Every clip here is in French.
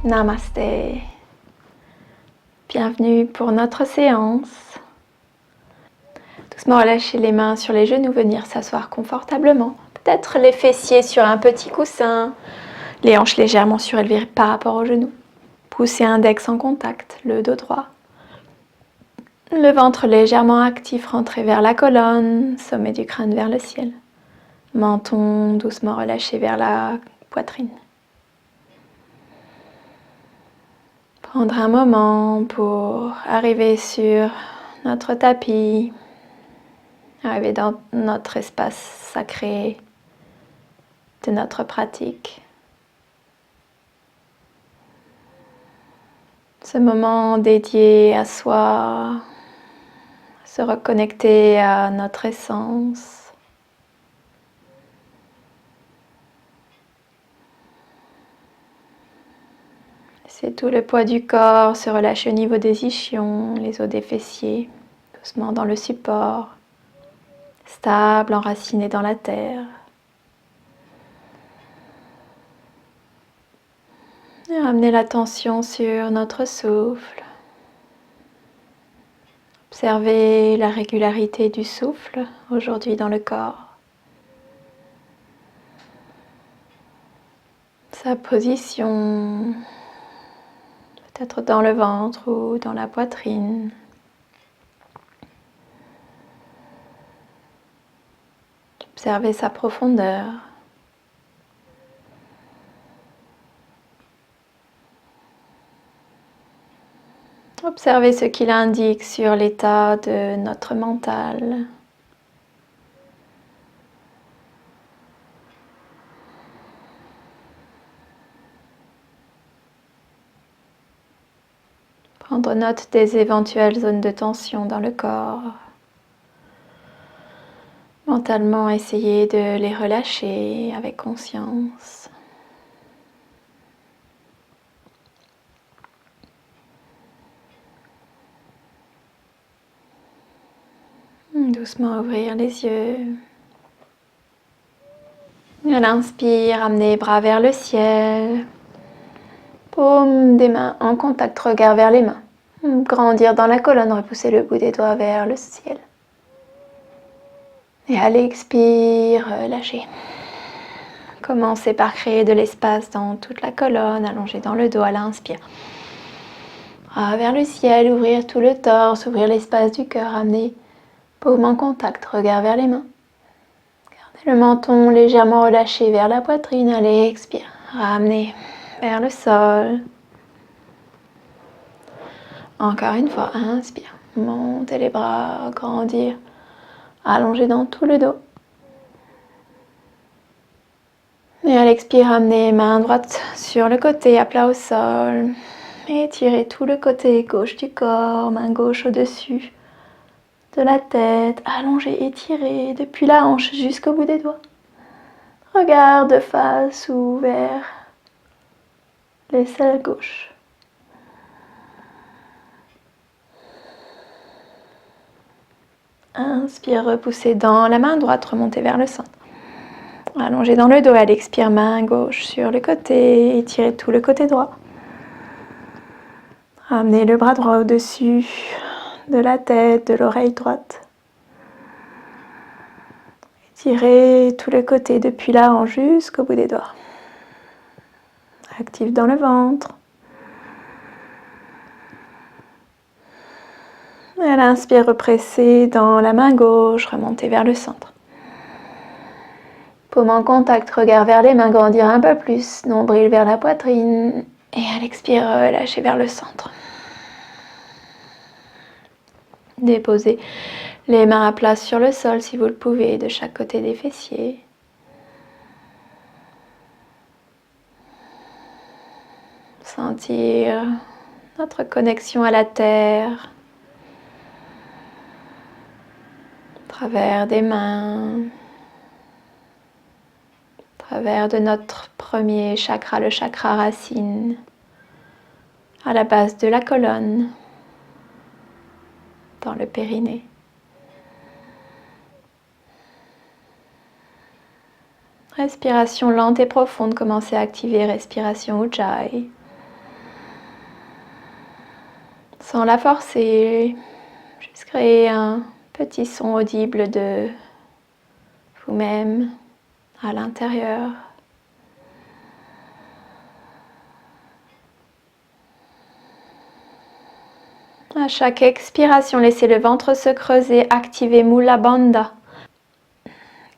Namasté. Bienvenue pour notre séance. Doucement relâcher les mains sur les genoux, venir s'asseoir confortablement. Peut-être les fessiers sur un petit coussin, les hanches légèrement surélevées par rapport aux genoux. Poussez index en contact, le dos droit. Le ventre légèrement actif, rentré vers la colonne, sommet du crâne vers le ciel. Menton doucement relâché vers la poitrine. Prendre un moment pour arriver sur notre tapis, arriver dans notre espace sacré de notre pratique. Ce moment dédié à soi, se reconnecter à notre essence. C'est tout le poids du corps se relâche au niveau des ischions, les os des fessiers, doucement dans le support, stable, enraciné dans la terre. Et ramener l'attention sur notre souffle. Observez la régularité du souffle aujourd'hui dans le corps. Sa position, peut-être dans le ventre ou dans la poitrine. Observez sa profondeur. Observez ce qu'il indique sur l'état de notre mental. Prendre note des éventuelles zones de tension dans le corps. Mentalement, essayez de les relâcher avec conscience. Doucement ouvrir les yeux. À l'inspire, amenez les bras vers le ciel. Paume des mains en contact, regard vers les mains. Grandir dans la colonne, repousser le bout des doigts vers le ciel. Et à l'expire, lâchez. Commencez par créer de l'espace dans toute la colonne, allongé dans le dos à l'inspire. Bras vers le ciel, ouvrir tout le torse, ouvrir l'espace du cœur, amener paume en contact, regard vers les mains. Gardez le menton légèrement relâché vers la poitrine, allez, expire. Ramenez vers le sol. Encore une fois, inspire. Montez les bras, grandir, allonger dans tout le dos. Et à l'expire, amenez main droite sur le côté, à plat au sol. Étirez tout le côté gauche du corps, main gauche au-dessus de la tête. Allongez, étirez depuis la hanche jusqu'au bout des doigts. Regard de face ou vers l'aisselle gauche. Inspire, repoussez dans la main droite, remontez vers le centre. Allongez dans le dos, à l'expire, main gauche sur le côté, étirez tout le côté droit. Ramenez le bras droit au-dessus de la tête, de l'oreille droite. Étirez tout le côté depuis la hanche jusqu'au bout des doigts. Actif dans le ventre. Et à l'inspire, repressez dans la main gauche, remontez vers le centre. Paume en contact, regard vers les mains, grandir un peu plus, nombril vers la poitrine. Et à l'expire, lâchez vers le centre. Déposez les mains à plat sur le sol si vous le pouvez, de chaque côté des fessiers. Sentir notre connexion à la terre, à travers des mains, à travers de notre premier chakra, le chakra racine, à la base de la colonne, dans le périnée. Respiration lente et profonde, commencez à activer respiration Ujjayi. sans la forcer, juste créer un petit son audible de vous-même à l'intérieur. À chaque expiration, laissez le ventre se creuser, activez Mula Bandha.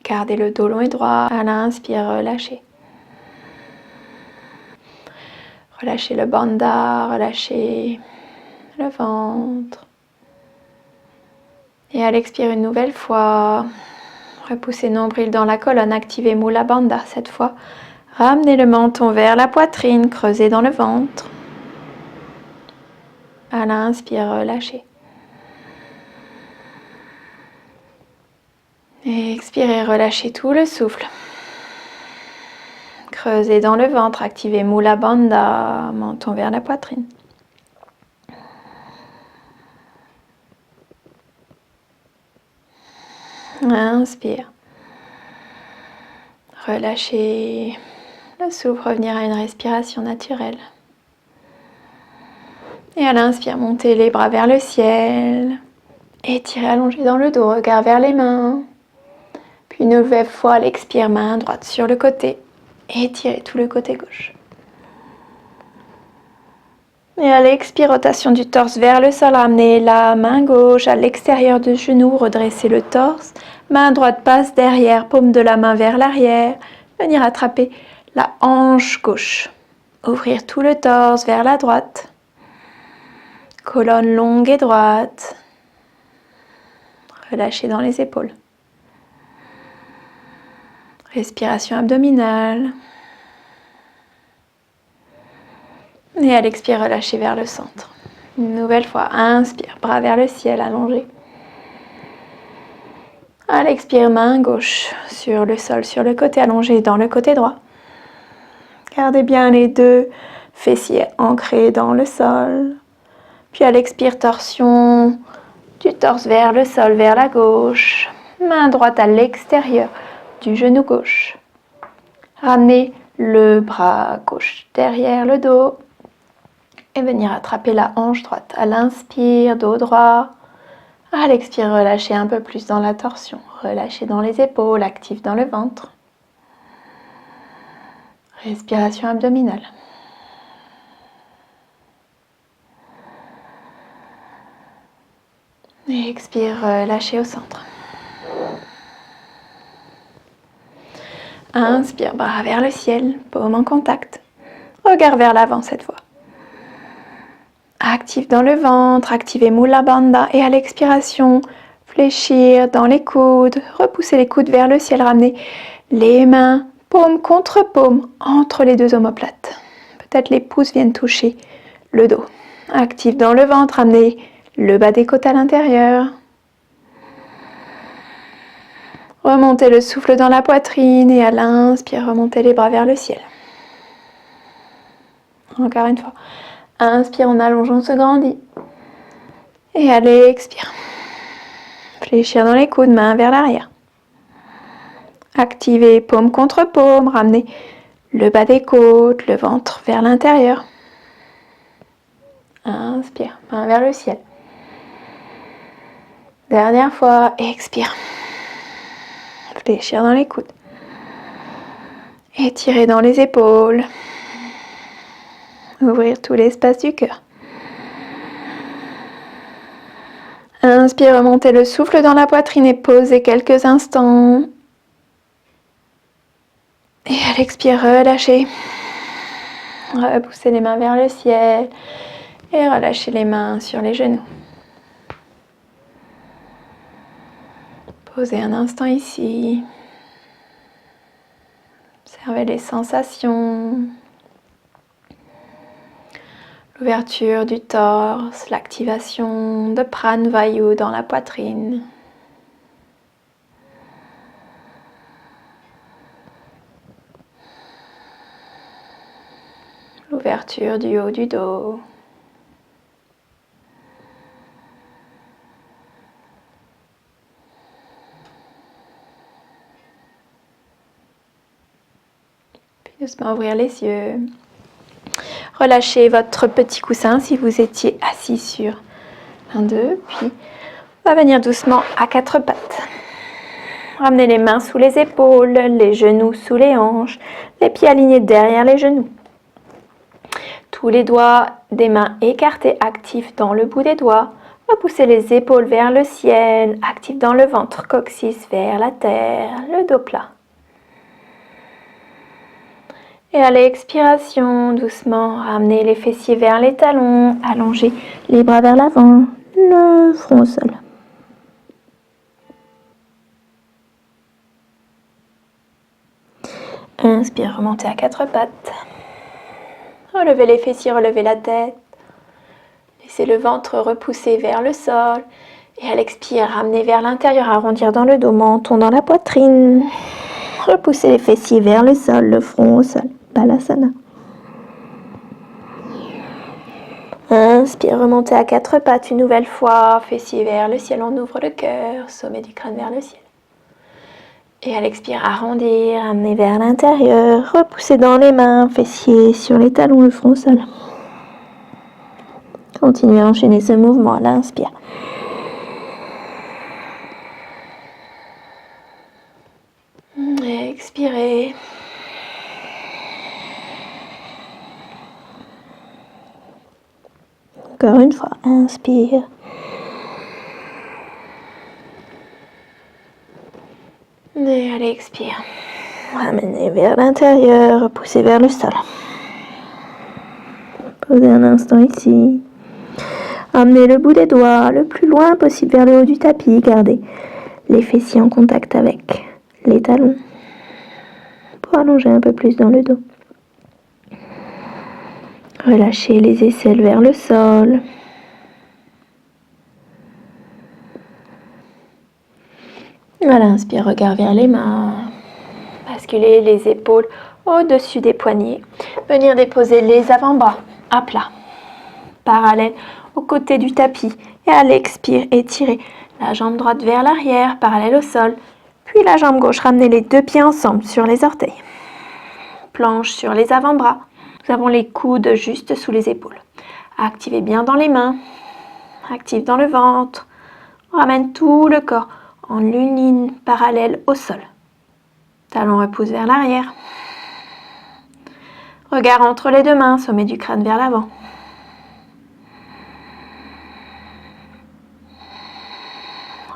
Gardez le dos long et droit. À l'inspire, relâchez. Relâchez le bandha, relâchez le ventre. Et à l'expire une nouvelle fois, repoussez nombril dans la colonne, activez Mula Bandha cette fois. Ramenez le menton vers la poitrine, creusez dans le ventre. À l'inspire, relâchez. Et expirez, relâchez tout le souffle. Creusez dans le ventre, activez Mula Bandha, menton vers la poitrine. Inspire. Relâchez le souffle, revenir à une respiration naturelle. Et à l'inspire, montez les bras vers le ciel. Étirez, allongez dans le dos, regard vers les mains. Puis une nouvelle fois, à l'expire, main droite sur le côté. Étirez tout le côté gauche. Et à l'expire, rotation du torse vers le sol, ramenez la main gauche à l'extérieur du genou, redressez le torse. Main droite passe derrière, paume de la main vers l'arrière. Venir attraper la hanche gauche. Ouvrir tout le torse vers la droite. Colonne longue et droite. Relâchez dans les épaules. Respiration abdominale. Et à l'expire, relâchez vers le centre. Une nouvelle fois, inspire, bras vers le ciel, allongé. À l'expire, main gauche sur le sol, sur le côté allongé, dans le côté droit. Gardez bien les deux fessiers ancrés dans le sol. Puis à l'expire, torsion du torse vers le sol, vers la gauche. Main droite à l'extérieur du genou gauche. Ramenez le bras gauche derrière le dos. Et venir attraper la hanche droite. À l'inspire, dos droit. À l'expire, relâchez un peu plus dans la torsion. Relâchez dans les épaules, actif dans le ventre. Respiration abdominale. Et expire, relâchez au centre. Inspire, bras vers le ciel, paume en contact. Regard vers l'avant cette fois. Actif dans le ventre, activez Mula Bandha et à l'expiration, fléchir dans les coudes, repousser les coudes vers le ciel, ramener les mains paume contre paume entre les deux omoplates. Peut-être les pouces viennent toucher le dos. Actif dans le ventre, ramenez le bas des côtes à l'intérieur. Remontez le souffle dans la poitrine et à l'inspire, remontez les bras vers le ciel. Encore une fois. Inspire, en allongeant, se grandit. Et allez, expire. Fléchir dans les coudes, main vers l'arrière. Activez paume contre paume, ramenez le bas des côtes, le ventre vers l'intérieur. Inspire, main vers le ciel. Dernière fois, expire. Fléchir dans les coudes. Étirer dans les épaules. Ouvrir tout l'espace du cœur. Inspire, remontez le souffle dans la poitrine et posez quelques instants. Et à l'expire, relâchez. Repoussez les mains vers le ciel et relâchez les mains sur les genoux. Posez un instant ici. Observez les sensations. L'ouverture du torse, l'activation de Pranavayu dans la poitrine. L'ouverture du haut du dos. Puis doucement ouvrir les yeux. Relâchez votre petit coussin si vous étiez assis sur un d'eux, puis on va venir doucement à quatre pattes. Ramenez les mains sous les épaules, les genoux sous les hanches, les pieds alignés derrière les genoux. Tous les doigts des mains écartés, actifs dans le bout des doigts. Repoussez les épaules vers le ciel, actifs dans le ventre, coccyx vers la terre, le dos plat. Et à l'expiration, doucement, ramenez les fessiers vers les talons, allongez les bras vers l'avant, le front au sol. Inspire, remontez à quatre pattes. Relevez les fessiers, relevez la tête. Laissez le ventre repousser vers le sol. Et à l'expire, ramenez vers l'intérieur, arrondir dans le dos, menton dans la poitrine. Repoussez les fessiers vers le sol, le front au sol. Balasana. Inspire, remontez à quatre pattes une nouvelle fois. Fessiers vers le ciel, on ouvre le cœur. Sommet du crâne vers le ciel. Et à l'expire, arrondir, amener vers l'intérieur, repousser dans les mains, fessiers sur les talons, le front au sol. Continuez à enchaîner ce mouvement à l'inspire. Expirez. Encore une fois, inspire. Et allez, expire. Ramenez vers l'intérieur, repoussez vers le sol. Posez un instant ici. Amenez le bout des doigts le plus loin possible vers le haut du tapis. Gardez les fessiers en contact avec les talons pour allonger un peu plus dans le dos. Relâchez les aisselles vers le sol. Voilà, inspire, regard vers les mains. Basculez les épaules au-dessus des poignets. Venir déposer les avant-bras à plat, parallèle aux côtés du tapis. Et à l'expire, étirez la jambe droite vers l'arrière, parallèle au sol. Puis la jambe gauche, ramenez les deux pieds ensemble sur les orteils. Planche sur les avant-bras. Nous avons les coudes juste sous les épaules. Activez bien dans les mains. Active dans le ventre. On ramène tout le corps en une ligne parallèle au sol. Talon repousse vers l'arrière. Regard entre les deux mains, sommet du crâne vers l'avant.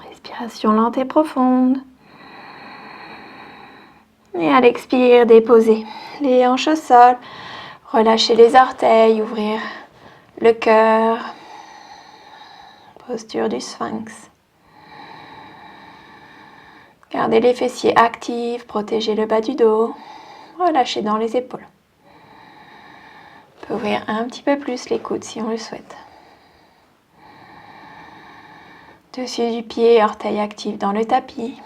Respiration lente et profonde. Et à l'expire, déposez les hanches au sol. Relâchez les orteils, ouvrir le cœur. Posture du sphinx. Gardez les fessiers actifs, protégez le bas du dos. Relâchez dans les épaules. On peut ouvrir un petit peu plus les coudes si on le souhaite. Dessus du pied, orteil actif dans le tapis.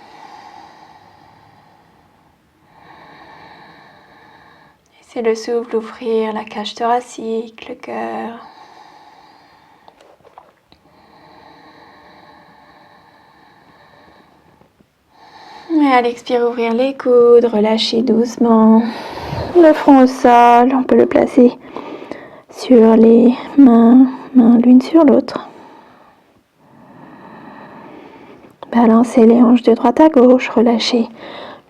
Laissez le souffle ouvrir la cage thoracique, le cœur. Et à l'expire, ouvrir les coudes, relâcher doucement le front au sol. On peut le placer sur les mains l'une sur l'autre. Balancez les hanches de droite à gauche, relâchez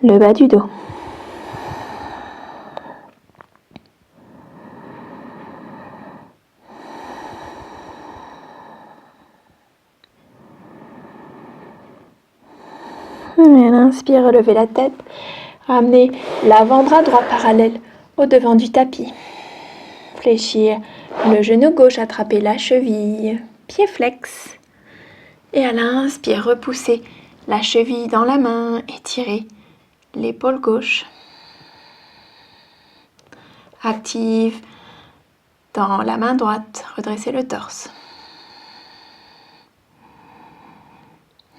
le bas du dos. Et à l'inspire, relevez la tête. Ramenez l'avant-bras droit parallèle au devant du tapis. Fléchir le genou gauche, attraper la cheville, pied flex. Et à l'inspire, repoussez la cheville dans la main, étirez l'épaule gauche. Active dans la main droite, redressez le torse.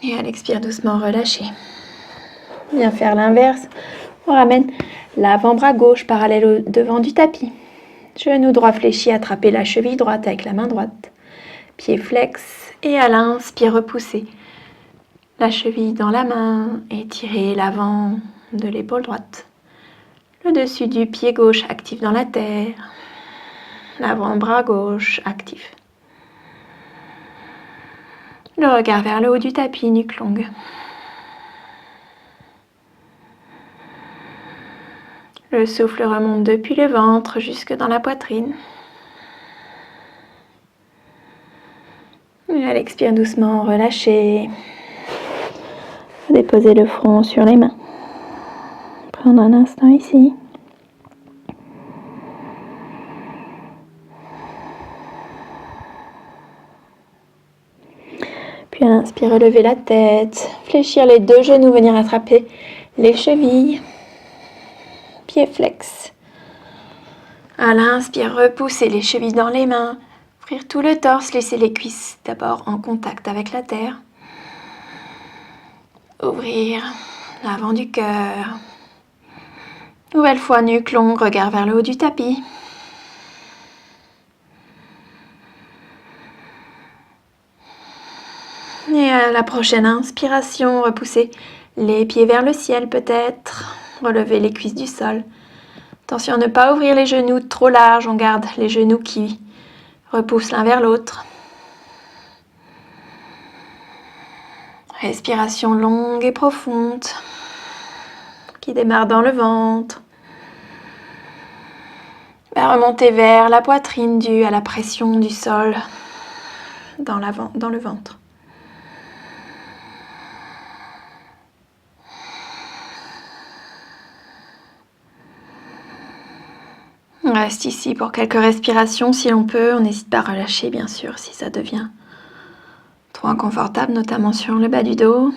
Et à l'expire, doucement relâchez. Bien faire l'inverse. On ramène l'avant-bras gauche parallèle au devant du tapis. Genou droit fléchi, attrapez la cheville droite avec la main droite. Pied flex. Et à l'inspire, repoussez la cheville dans la main. Étirez l'avant de l'épaule droite. Le dessus du pied gauche actif dans la terre. l'avant-bras gauche actif. Le regard vers le haut du tapis, nuque longue. Le souffle remonte depuis le ventre jusque dans la poitrine. Et à l'expire doucement, relâchez. Déposez le front sur les mains. Prendre un instant ici. Puis à l'inspire, relever la tête, fléchir les deux genoux, venir attraper les chevilles, pieds flex. À l'inspire, repousser les chevilles dans les mains, ouvrir tout le torse, laisser les cuisses d'abord en contact avec la terre. Ouvrir l'avant du cœur. Nouvelle fois, nuque longue, regard vers le haut du tapis. Et à la prochaine inspiration, repoussez les pieds vers le ciel peut-être. Relevez les cuisses du sol. Attention à ne pas ouvrir les genoux trop larges. On garde les genoux qui repoussent l'un vers l'autre. Respiration longue et profonde qui démarre dans le ventre. Remontez vers la poitrine due à la pression du sol dans le ventre. On reste ici pour quelques respirations si l'on peut. On n'hésite pas à relâcher bien sûr si ça devient trop inconfortable, notamment sur le bas du dos.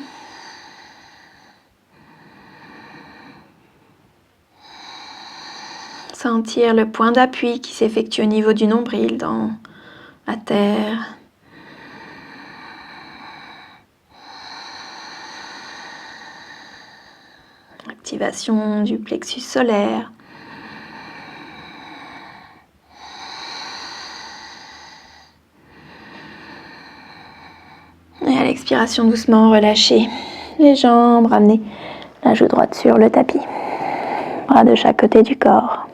Sentir le point d'appui qui s'effectue au niveau du nombril dans la terre. Activation du plexus solaire. Et à l'expiration, doucement, relâchez les jambes, ramenez la joue droite sur le tapis. Bras de chaque côté du corps.